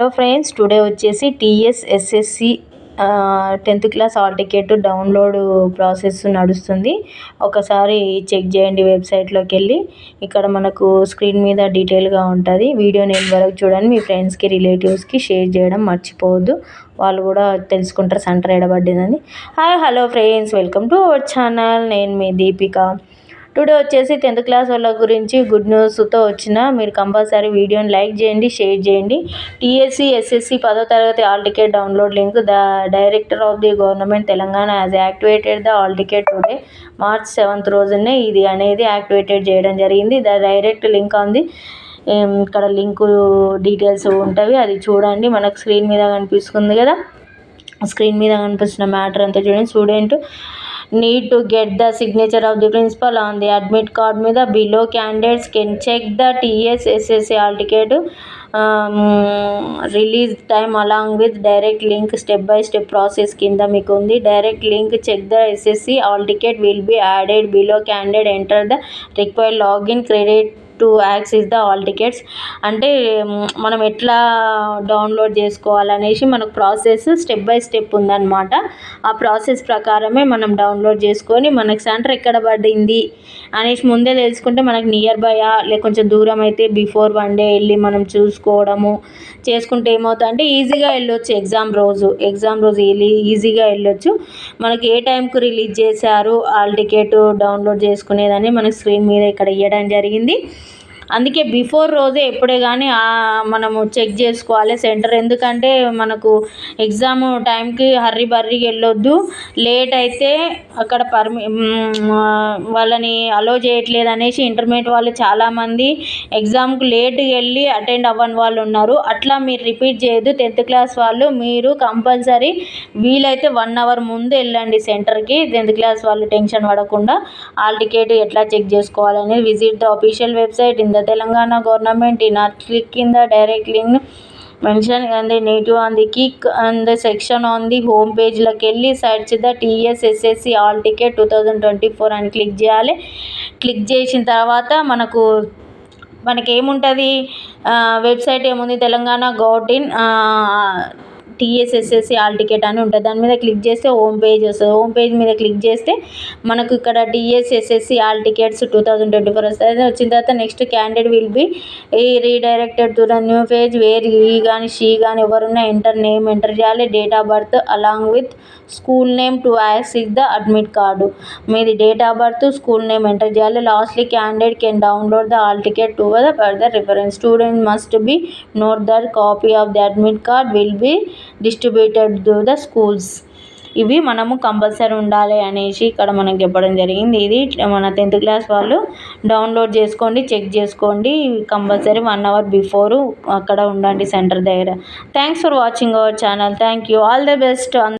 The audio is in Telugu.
హలో ఫ్రెండ్స్, టుడే వచ్చేసి టీఎస్ఎస్ఎస్సి 10th class hall ticket download process నడుస్తుంది. ఒకసారి చెక్ చేయండి వెబ్సైట్లోకి వెళ్ళి. ఇక్కడ మనకు స్క్రీన్ మీద డీటెయిల్గా ఉంటుంది. వీడియోని ఎండ్ వరకు చూడండి. మీ ఫ్రెండ్స్కి రిలేటివ్స్కి షేర్ చేయడం మర్చిపోవద్దు. వాళ్ళు కూడా తెలుసుకుంటారు సెంటర్ ఎడబడ్డిందని. Hello friends, welcome to our channel. నేను మీ దీపిక. టుడే వచ్చేసి 10th క్లాస్ వాళ్ళ గురించి గుడ్ న్యూస్తో వచ్చిన. మీరు కంపల్సరీ వీడియోని లైక్ చేయండి, షేర్ చేయండి. టీఎస్సీ 10వ తరగతి hall ticket download link. The director of the government Telangana has activated the hall ticket today March 7th రోజునే ఇది అనేది యాక్టివేటెడ్ చేయడం జరిగింది. ద డైరెక్ట్ లింక్ ఉంది. ఇక్కడ లింకు డీటెయిల్స్ ఉంటాయి, అది చూడండి. మనకు స్క్రీన్ మీద కనిపిస్తుంది కదా, స్క్రీన్ మీద కనిపిస్తున్న మ్యాటర్ అంతా చూడండి. Student need to get the signature of the principal on the admit card మీద below candidates can check the TSSSC hall ticket release time along with direct link. Step by step process కింద మీకు ఉంది. Direct link check the SSC hall ticket will be added below candidate enter the required login credit to access the hall tickets. అంటే మనం ఎట్లా డౌన్లోడ్ చేసుకోవాలనేసి మనకు ప్రాసెస్ స్టెప్ బై స్టెప్ ఉందన్నమాట. ఆ ప్రాసెస్ ప్రకారమే మనం డౌన్లోడ్ చేసుకొని మనకు సెంటర్ ఎక్కడ పడింది అనేసి ముందే తెలుసుకుంటే మనకు నియర్ బైయా లేక కొంచెం దూరం అయితే బిఫోర్ 1 day వెళ్ళి మనం చూసుకోవడము చేసుకుంటే ఏమవుతుందంటే ఈజీగా వెళ్ళొచ్చు. ఎగ్జామ్ రోజు ఈజీగా వెళ్ళొచ్చు. మనకి ఏ టైంకు రిలీజ్ చేశారు హాల్ టికెట్ డౌన్లోడ్ చేసుకునేదని మనకి స్క్రీన్ మీద ఇక్కడ ఇవ్వడం జరిగింది. అందుకే బిఫోర్ రోజే ఎప్పుడే కానీ మనము చెక్ చేసుకోవాలి సెంటర్. ఎందుకంటే మనకు ఎగ్జామ్ టైంకి హర్రీ బర్రీకి వెళ్ళొద్దు. లేట్ అయితే అక్కడ వాళ్ళని అలో చేయట్లేదు అనేసి ఇంటర్మీడియట్ వాళ్ళు చాలామంది ఎగ్జామ్కి లేట్గా వెళ్ళి అటెండ్ అవ్వని వాళ్ళు ఉన్నారు. అట్లా మీరు రిపీట్ చేయొద్దు. 10th క్లాస్ వాళ్ళు మీరు కంపల్సరీ వీలైతే 1 hour ముందు వెళ్ళండి సెంటర్కి. 10th క్లాస్ వాళ్ళు టెన్షన్ పడకుండా హాల్ టికెట్ ఎట్లా చెక్ చేసుకోవాలని visit the official website in the Telangana government in a click in the direct link mention and the native on the kick and the section on the home page లోకి వెళ్ళి search the TSSSC hall ticket 2024 అని క్లిక్ చేయాలి. క్లిక్ చేసిన తర్వాత మనకేముంటుంది, వెబ్సైట్ ఏముంది, Telangana gov.in TSSSC hall ticket అని ఉంటుంది. దాని మీద క్లిక్ చేస్తే హోమ్ పేజ్ వస్తుంది. హోమ్ పేజ్ మీద క్లిక్ చేస్తే మనకు ఇక్కడ TSSSC హాల్ టికెట్స్ 2024 వస్తుంది. వచ్చిన తర్వాత next candidate will be redirected to the new page where he కానీ షీ కానీ ఎవరున్నా నేమ్ ఎంటర్ చేయాలి. Date of birth along with school name to access the admit card. మీది date of birth, school name ఎంటర్ చేయాలి. Lastly candidate can download the hall ticket to the further reference. Student must be note that copy of the admit card will be distributed to the schools. ఇవి మనము కంపల్సరీ ఉండాలి అనేసి ఇక్కడ మనకు చెప్పడం జరిగింది. ఇది మన 10th క్లాస్ వాళ్ళు డౌన్లోడ్ చేసుకోండి, చెక్ చేసుకోండి. కంపల్సరీ 1 hour బిఫోరు అక్కడ ఉండండి సెంటర్ దగ్గర. Thanks for watching our channel. Thank you. All the best.